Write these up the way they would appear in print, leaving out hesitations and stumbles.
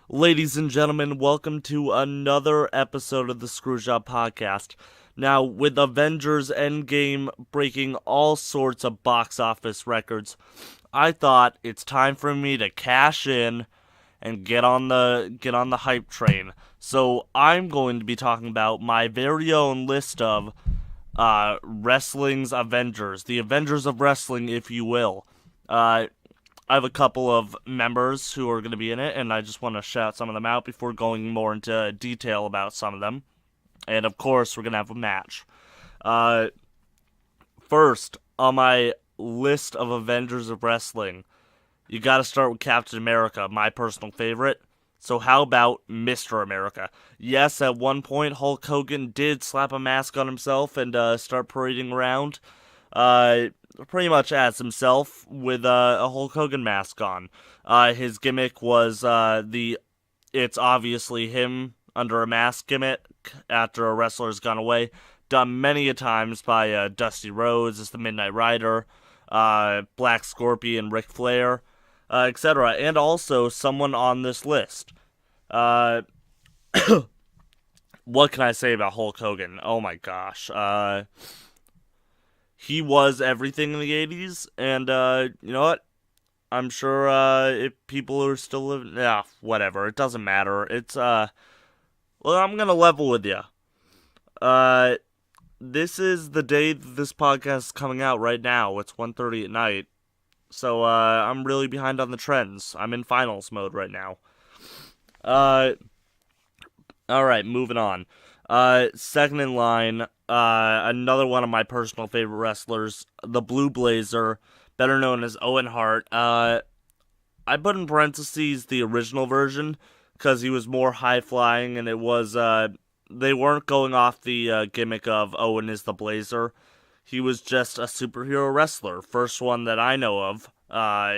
Ladies and gentlemen, welcome to another episode of the Screwjob podcast. Now, with Avengers Endgame breaking all sorts of box office records, I thought it's time for me to cash in and get on the hype train. So, I'm going to be talking about my very own list of wrestling's Avengers, the Avengers of Wrestling, if you will. I have a couple of members who are going to be in it, and I just want to shout some of them out before going more into detail about some of them. And of course, we're going to have a match. Uh, First, on my list of Avengers of Wrestling, you got to start with Captain America, my personal favorite. So how about Mr. America? Yes, at one point, Hulk Hogan did slap a mask on himself and start parading around. Pretty much as himself with a Hulk Hogan mask on. His gimmick was it's obviously him under a mask gimmick after a wrestler's gone away. Done many a times by Dusty Rhodes as the Midnight Rider, Black Scorpion, Ric Flair, etc. And also someone on this list. Uh, what can I say about Hulk Hogan? Oh my gosh. He was everything in the 80s, and you know what? I'm sure if people are still living, yeah, whatever. It doesn't matter. Well, I'm gonna level with you. Uh, this is the day that this podcast is coming out right now. It's 1:30 at night, so I'm really behind on the trends. I'm in finals mode right now. Uh, all right, moving on. Second in line, another one of my personal favorite wrestlers, the Blue Blazer, better known as Owen Hart. I put in parentheses the original version because he was more high flying, and it was they weren't going off the gimmick of Owen is the Blazer. He was just a superhero wrestler, first one that I know of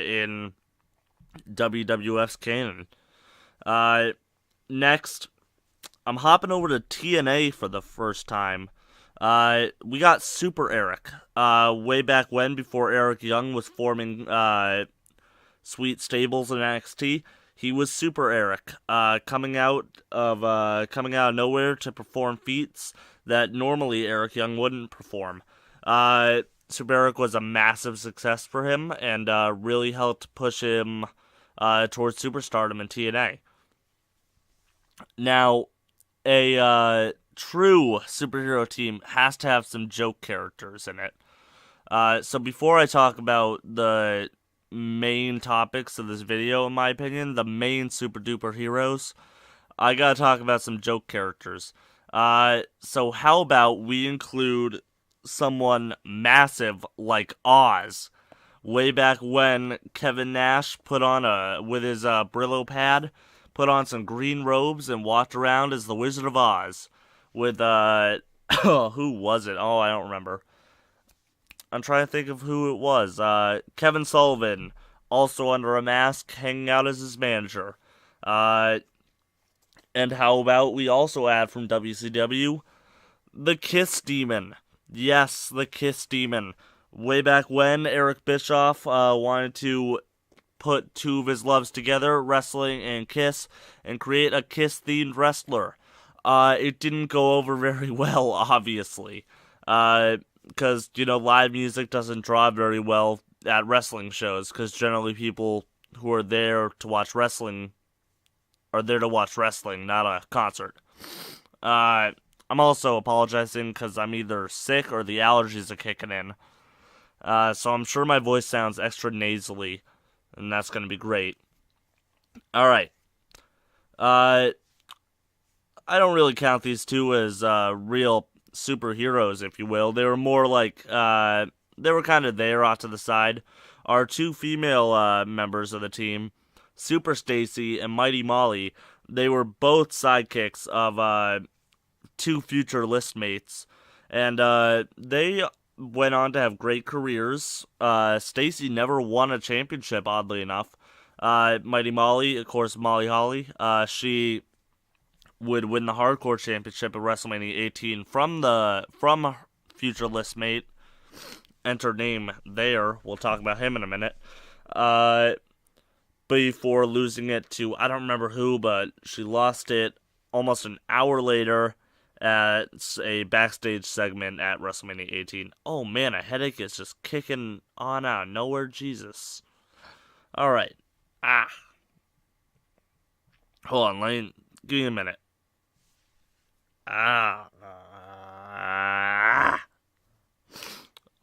in WWF's canon. Next, I'm hopping over to TNA for the first time. We got Super Eric. Way back when, before Eric Young was forming Sweet Stables in NXT, he was Super Eric, coming out of nowhere to perform feats that normally Eric Young wouldn't perform. Super Eric was a massive success for him and really helped push him towards superstardom in TNA. Now, a true superhero team has to have some joke characters in it. So before I talk about the main topics of this video, in my opinion, the main super duper heroes, I gotta talk about some joke characters. So how about we include someone massive like Oz? Way back when Kevin Nash with his Brillo pad, put on some green robes and walked around as the Wizard of Oz with who was it? Oh, I don't remember. I'm trying to think of who it was. Kevin Sullivan, also under a mask, hanging out as his manager. And how about we also add from WCW the Kiss Demon? Yes, the Kiss Demon. Way back when Eric Bischoff wanted to put two of his loves together, wrestling and Kiss, and create a Kiss-themed wrestler. It didn't go over very well, obviously. Because, live music doesn't draw very well at wrestling shows, because generally people who are there to watch wrestling are there to watch wrestling, not a concert. I'm also apologizing because I'm either sick or the allergies are kicking in. So I'm sure my voice sounds extra nasally, and that's going to be great. Alright. I don't really count these two as real superheroes, if you will. They were more like, they were kind of there off to the side. Our two female members of the team, Super Stacy and Mighty Molly, they were both sidekicks of two future list mates. And they went on to have great careers. Stacy never won a championship, oddly enough. Mighty Molly, of course, Molly Holly, she would win the Hardcore Championship at WrestleMania 18 from future list mate. Enter name there. We'll talk about him in a minute. before losing it to, I don't remember who, but she lost it almost an hour later at a backstage segment at WrestleMania 18. Oh man, a headache is just kicking on out of nowhere. Jesus. All right. Hold on, Lane. Give me a minute.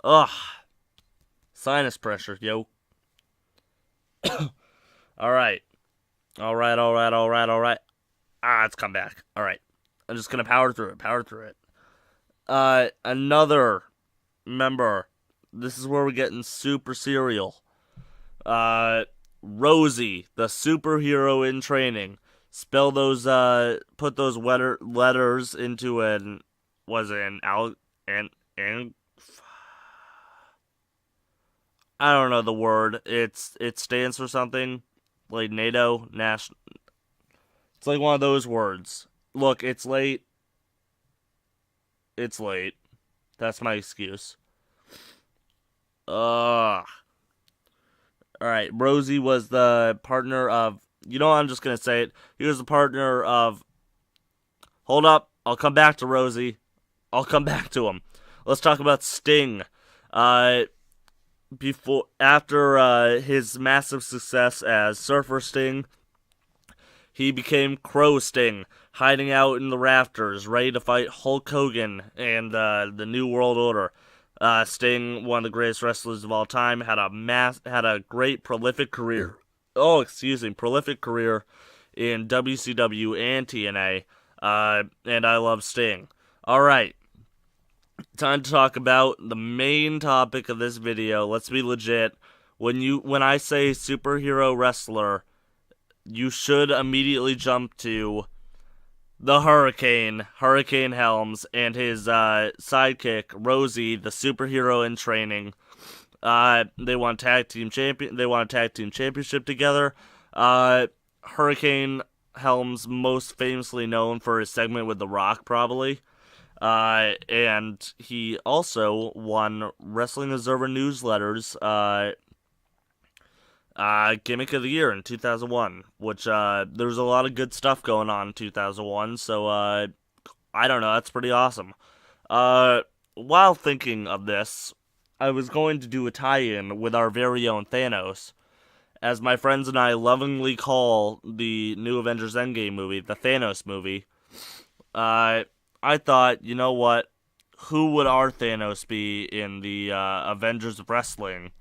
Ugh. Sinus pressure, yo. All right. All right. It's come back. All right. I'm just gonna power through it. Another member. This is where we're getting super serial. Rosie, the superhero in training. Spell those. Put those letters into an. Was it an I don't know the word. It stands for something like NATO national. It's like one of those words. Look, it's late. It's late. That's my excuse. Ugh. Alright, Rosie was the partner of. You know what, I'm just gonna say it. He was the partner of. Hold up. I'll come back to Rosie. I'll come back to him. Let's talk about Sting. After his massive success as Surfer Sting, he became Crow Sting, hiding out in the rafters, ready to fight Hulk Hogan and the New World Order. Sting, one of the greatest wrestlers of all time, had a great prolific career. Prolific career in WCW and TNA. And I love Sting. All right. Time to talk about the main topic of this video. Let's be legit. When I say superhero wrestler, you should immediately jump to the Hurricane Helms, and his sidekick Rosie, the superhero in training. They won tag team championship together. Hurricane Helms, most famously known for his segment with The Rock, probably. And he also won Wrestling Observer Newsletter's Gimmick of the Year in 2001, which there was a lot of good stuff going on in 2001, so I don't know, that's pretty awesome. While thinking of this, I was going to do a tie-in with our very own Thanos, as my friends and I lovingly call the new Avengers Endgame movie the Thanos movie. I thought, you know what? Who would our Thanos be in the Avengers of Wrestling?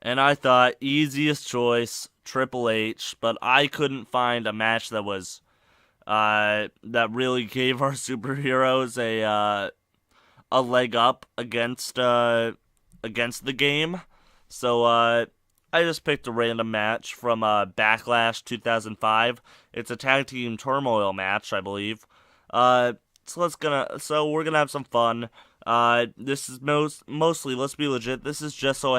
And I thought, easiest choice, Triple H. But I couldn't find a match that was that really gave our superheroes a leg up against the game. So I just picked a random match from Backlash 2005. It's a tag team turmoil match, I believe. So we're gonna have some fun. This is mostly, let's be legit, this is just so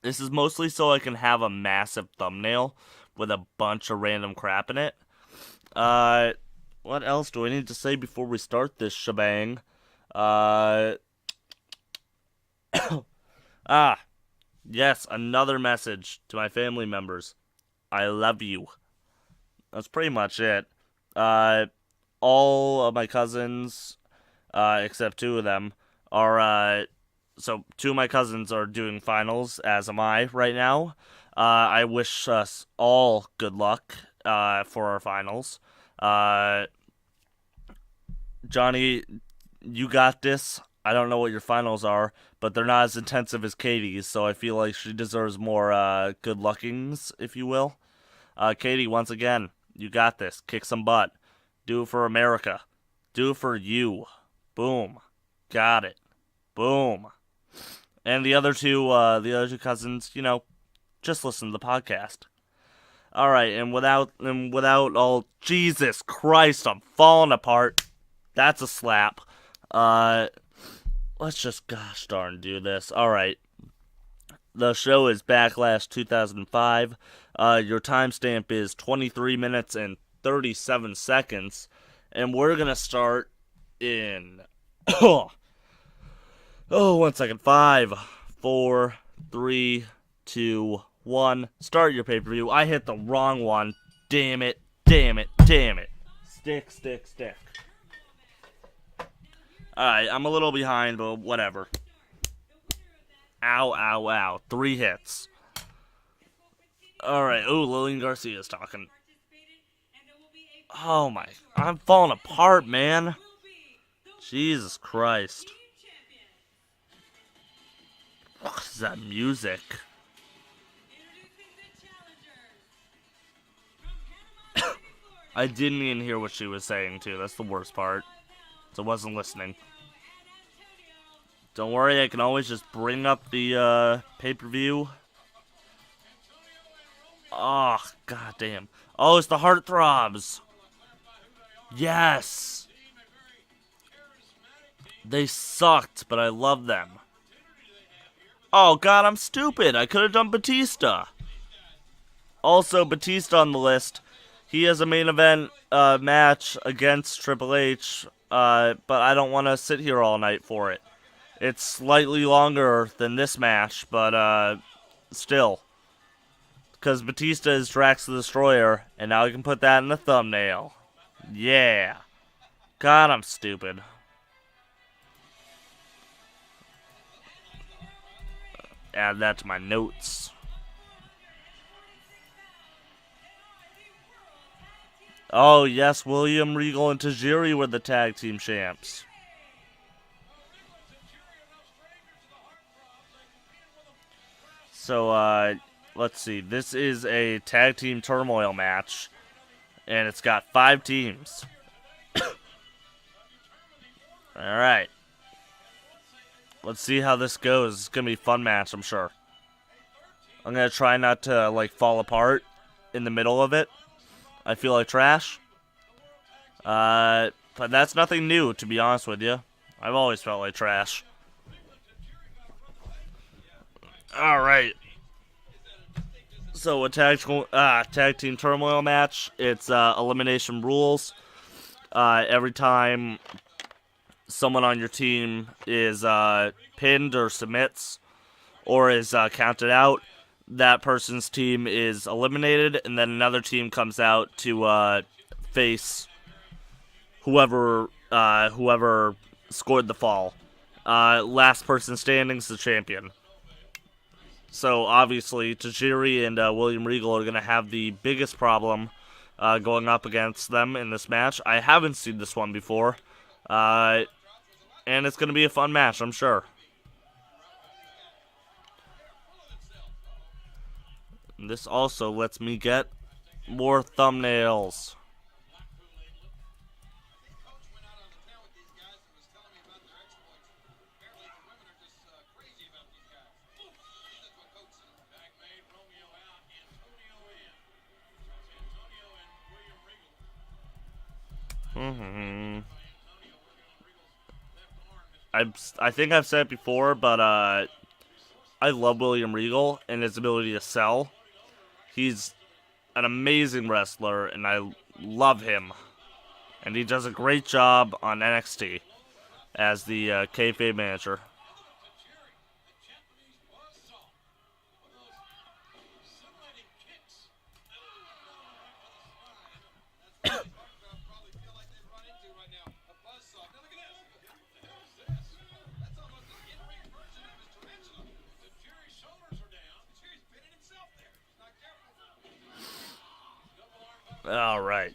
This is mostly so I can have a massive thumbnail with a bunch of random crap in it. What else do I need to say before we start this shebang? Yes, another message to my family members. I love you. That's pretty much it. All of my cousins, except two of them, are, so two of my cousins are doing finals, as am I right now. I wish us all good luck, for our finals. Johnny, you got this. I don't know what your finals are, but they're not as intensive as Katie's, so I feel like she deserves more, good luckings, if you will. Katie, once again, you got this. Kick some butt. Do it for America. Do it for you. Boom. Got it. Boom. And the other two cousins, just listen to the podcast. All right, and without all, Jesus Christ, I'm falling apart. That's a slap. Let's just gosh darn do this. All right. The show is Backlash 2005. Your timestamp is 23 minutes and 37 seconds. And we're going to start in... 1 second. 5, 4, 3, 2, 1. Start your pay-per-view. I hit the wrong one. Damn it. Damn it. Damn it. Stick, stick, stick. Alright, I'm a little behind, but whatever. Ow, ow, ow. 3 hits. Alright, ooh, Lillian Garcia's talking. Oh my, I'm falling apart, man. Jesus Christ. What is that music? I didn't even hear what she was saying, too. That's the worst part. So I wasn't listening. Don't worry, I can always just bring up the pay-per-view. Oh, goddamn. Oh, it's the Heartthrobs. Yes. They sucked, but I love them. Oh, God, I'm stupid. I could have done Batista. Also, Batista on the list. He has a main event match against Triple H, but I don't want to sit here all night for it. It's slightly longer than this match, but still. Because Batista is Drax the Destroyer, and now I can put that in the thumbnail. Yeah. God, I'm stupid. Add that to my notes. Oh, yes, William Regal and Tajiri were the tag team champs. So, let's see. This is a tag team turmoil match, and it's got 5 teams. Alright. Let's see how this goes. It's going to be a fun match, I'm sure. I'm going to try not to, fall apart in the middle of it. I feel like trash. But that's nothing new, to be honest with you. I've always felt like trash. Alright. So a tag team turmoil match. It's elimination rules. Every time someone on your team is pinned or submits or is counted out, that person's team is eliminated, and then another team comes out to face whoever scored the fall. Last person standing is the champion. So obviously, Tajiri and William Regal are going to have the biggest problem going up against them in this match. I haven't seen this one before, and it's going to be a fun match, I'm sure. This also lets me get more thumbnails. I think I've said it before, but I love William Regal and his ability to sell. He's an amazing wrestler, and I love him. And he does a great job on NXT as the kayfabe manager. All right.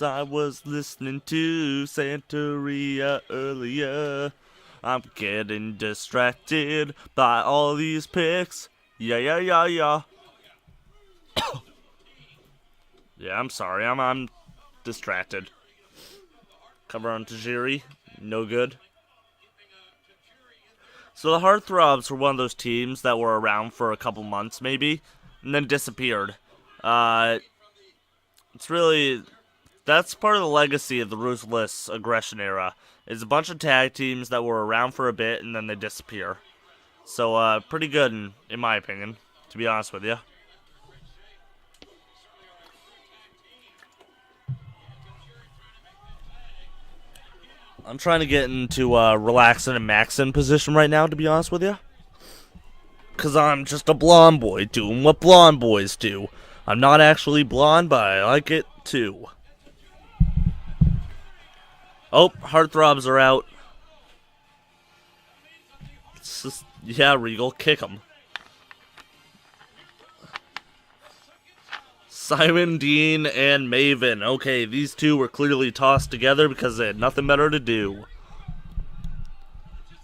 I was listening to Santeria earlier. I'm getting distracted by all these pics. Yeah, yeah, yeah, yeah. Yeah, I'm sorry. I'm distracted. Cover on Tajiri. No good. So the Heartthrobs were one of those teams that were around for a couple months, maybe, and then disappeared. It's really... That's part of the legacy of the Ruthless Aggression era. Is a bunch of tag teams that were around for a bit, and then they disappear. So, pretty good in my opinion, to be honest with you. I'm trying to get into relaxing and maxing position right now, to be honest with you. Because I'm just a blonde boy doing what blonde boys do. I'm not actually blonde, but I like it too. Oh, heartthrobs are out. Yeah, Regal, kick him. Simon, Dean, and Maven. Okay, these two were clearly tossed together because they had nothing better to do.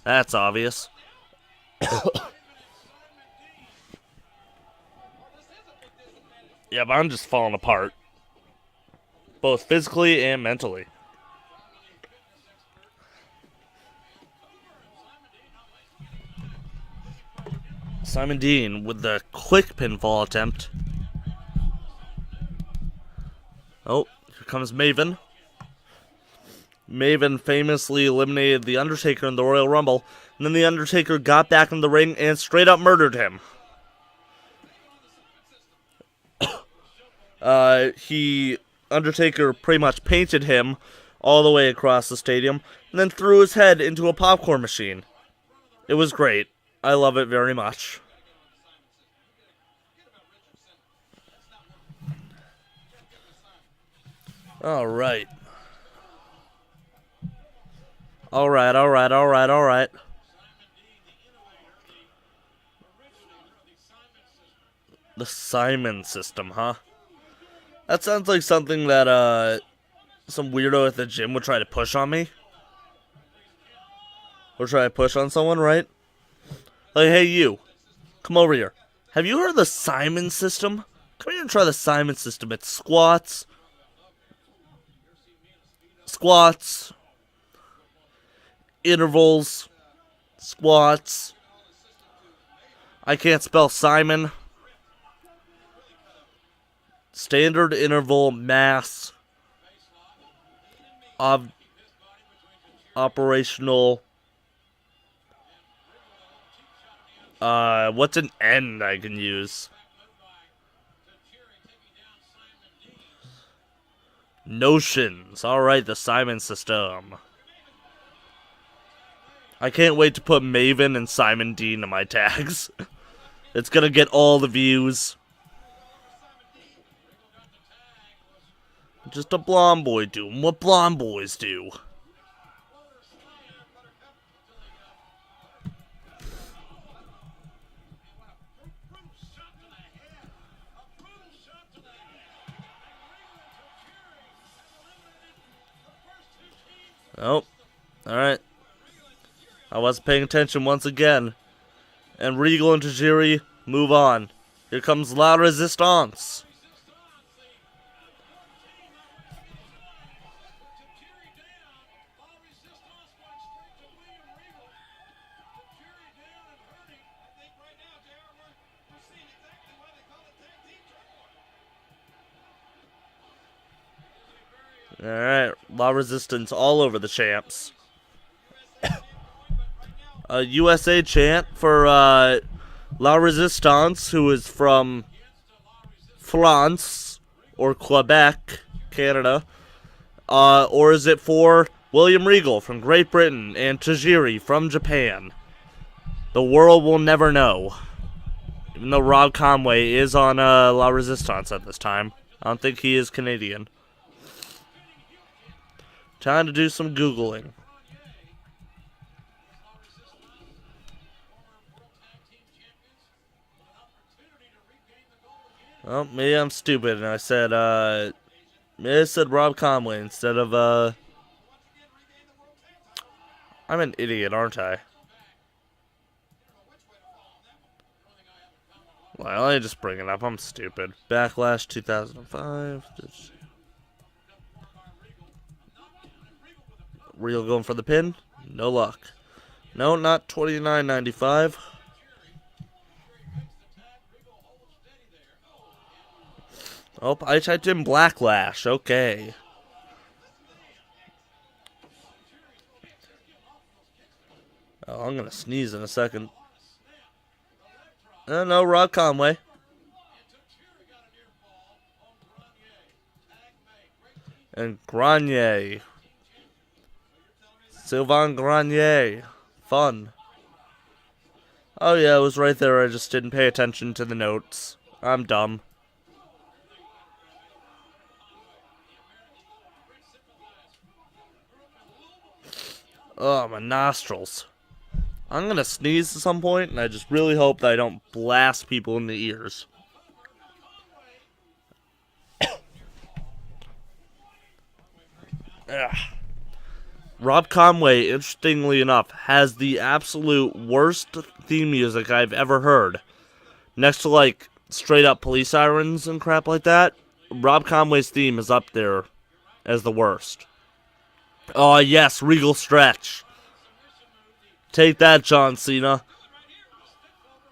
That's obvious. Yeah, but I'm just falling apart. Both physically and mentally. Simon Dean with the quick pinfall attempt. Oh, here comes Maven. Maven famously eliminated The Undertaker in the Royal Rumble, and then The Undertaker got back in the ring and straight up murdered him. Undertaker pretty much painted him all the way across the stadium, and then threw his head into a popcorn machine. It was great. I love it very much. Alright. Alright. The Simon system, huh? That sounds like something that, some weirdo at the gym would try to push on me. Or try to push on someone, right? Like, hey, you. Come over here. Have you heard of the Simon system? Come here and try the Simon system. It's squats. Intervals. Squats. I can't spell Simon. Standard interval mass. Operational. What's an N I can use? Notions. Alright, the Simon system. I can't wait to put Maven and Simon Dean in my tags. It's gonna get all the views. Just a blonde boy doing what blonde boys do. Oh, alright. I wasn't paying attention once again. And Regal and Tajiri move on. Here comes La Resistance. Alright, La Resistance all over the champs. A USA chant for La Resistance, who is from France or Quebec, Canada. Or is it for William Regal from Great Britain and Tajiri from Japan? The world will never know. Even though Rob Conway is on La Resistance at this time. I don't think he is Canadian. Time to do some Googling. Well, maybe I'm stupid and I said Rob Conway instead of, I'm an idiot, aren't I? Well, I just bring it up. I'm stupid. Backlash 2005. Real going for the pin? No luck. No, not $29.95. Oh, I typed in Blacklash. Okay. Oh, I'm gonna sneeze in a second. No, Rob Conway. And Grenier. Sylvain Grenier. Fun. Oh yeah, it was right there. I just didn't pay attention to the notes. I'm dumb. Oh, my nostrils. I'm gonna sneeze at some point, and I just really hope that I don't blast people in the ears. Rob Conway, interestingly enough, has the absolute worst theme music I've ever heard. Next to, like, straight up police sirens and crap like that, Rob Conway's theme is up there as the worst. Oh, yes, Regal Stretch. Take that, John Cena.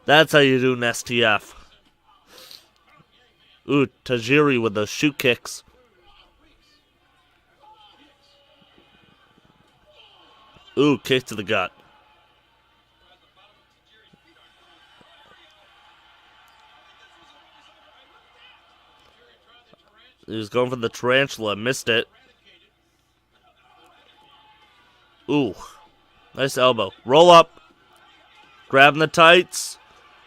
That's how you do an STF. Ooh, Tajiri with those shoot kicks. Ooh, kick to the gut. He was going for the tarantula, missed it. Ooh, nice elbow. Roll up. Grabbing the tights.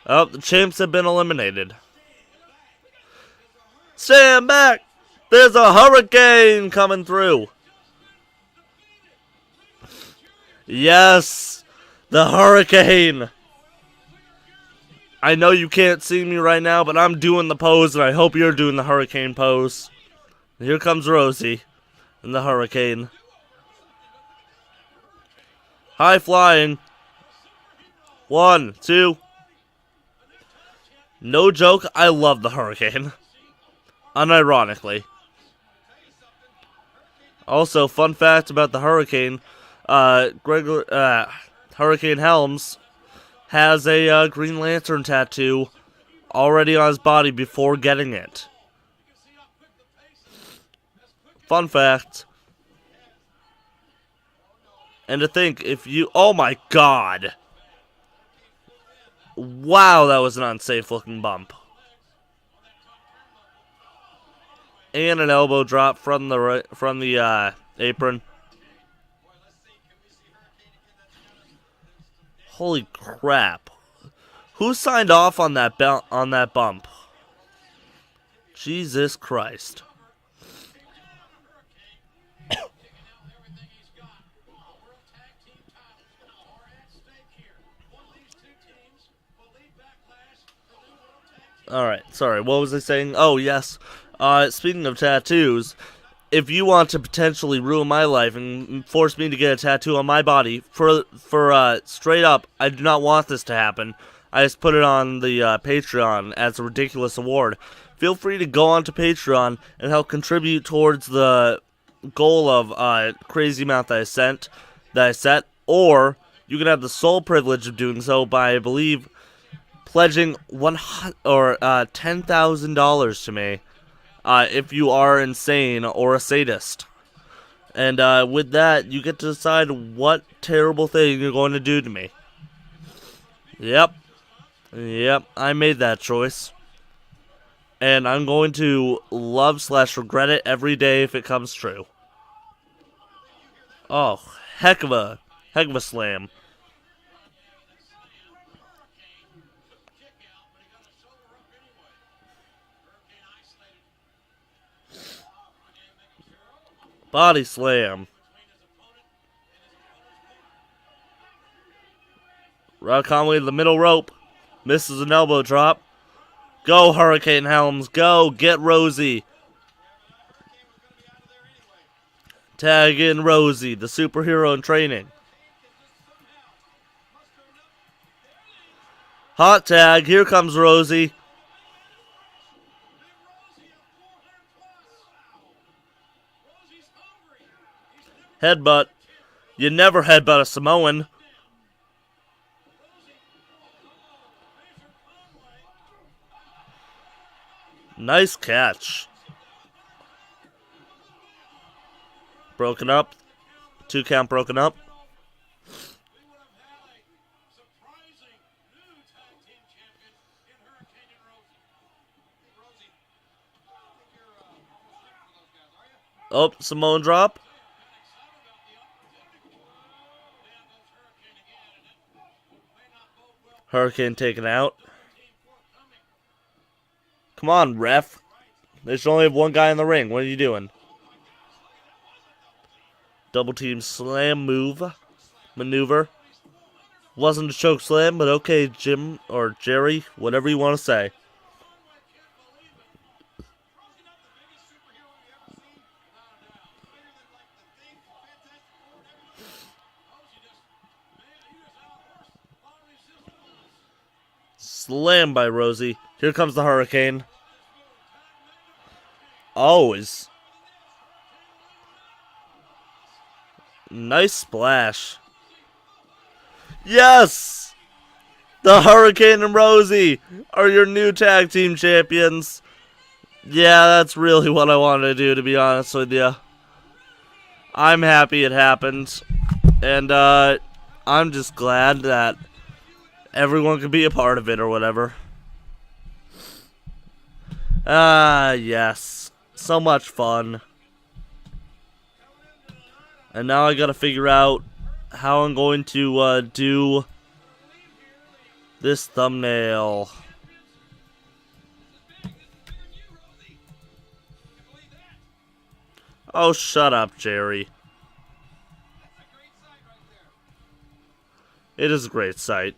Oh, the champs have been eliminated. Stand back! There's a hurricane coming through. Yes, the hurricane. I know you can't see me right now, but I'm doing the pose, and I hope you're doing the hurricane pose. Here comes Rosie in the hurricane. High flying. 1, 2. No joke, I love the hurricane. Unironically. Also, fun fact about the hurricane. Hurricane Helms has a Green Lantern tattoo already on his body before getting it. Fun fact. And to think, if you... Oh my god! Wow, that was an unsafe looking bump. And an elbow drop from the apron. Holy crap! Who signed off on that bump? Jesus Christ! Alright, sorry, what was I saying? Oh, yes. Speaking of tattoos, if you want to potentially ruin my life and force me to get a tattoo on my body, for straight up, I do not want this to happen. I just put it on the Patreon as a ridiculous award. Feel free to go onto Patreon and help contribute towards the goal of crazy amount that I set, or you can have the sole privilege of doing so by, I believe, pledging $10,000 to me if you are insane or a sadist. And with that, you get to decide what terrible thing you're going to do to me. Yep, I made that choice. And I'm going to love/regret it every day if it comes true. Oh, heck of a slam. Body slam. Rob Conway to the middle rope. Misses an elbow drop. Go, Hurricane Helms. Go. Get Rosie. Tag in Rosie, the superhero in training. Hot tag. Here comes Rosie. Headbutt. You never headbutt a Samoan. Nice catch. Broken up. 2 count broken up. Oh, Samoan drop. Hurricane taken out. Come on, ref. They should only have one guy in the ring. What are you doing? Double team slam maneuver. Wasn't a choke slam, but okay, Jim or Jerry, whatever you want to say. Slam by Rosie. Here comes the Hurricane. Oh, is nice splash. Yes! The Hurricane and Rosie are your new tag team champions. Yeah, that's really what I wanted to do, to be honest with you. I'm happy it happened. And, I'm just glad that everyone could be a part of it or whatever. Yes. So much fun. And now I gotta figure out how I'm going to, do this thumbnail. Oh, shut up, Jerry. It is a great sight.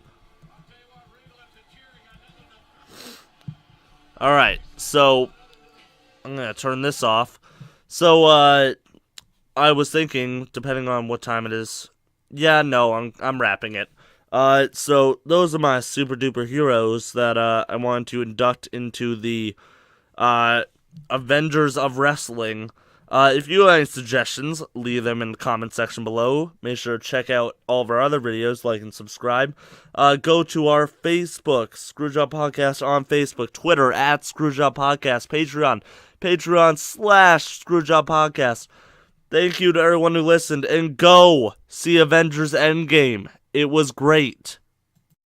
Alright, so I'm gonna turn this off. So, I was thinking, depending on what time it is. Yeah, no, I'm wrapping it. So those are my super duper heroes that I wanted to induct into the Avengers of Wrestling. If you have any suggestions, leave them in the comment section below. Make sure to check out all of our other videos, like and subscribe. Go to our Facebook, Screwjob Podcast on Facebook, Twitter at Screwjob Podcast, Patreon/Screwjob Podcast. Thank you to everyone who listened, and go see Avengers Endgame. It was great.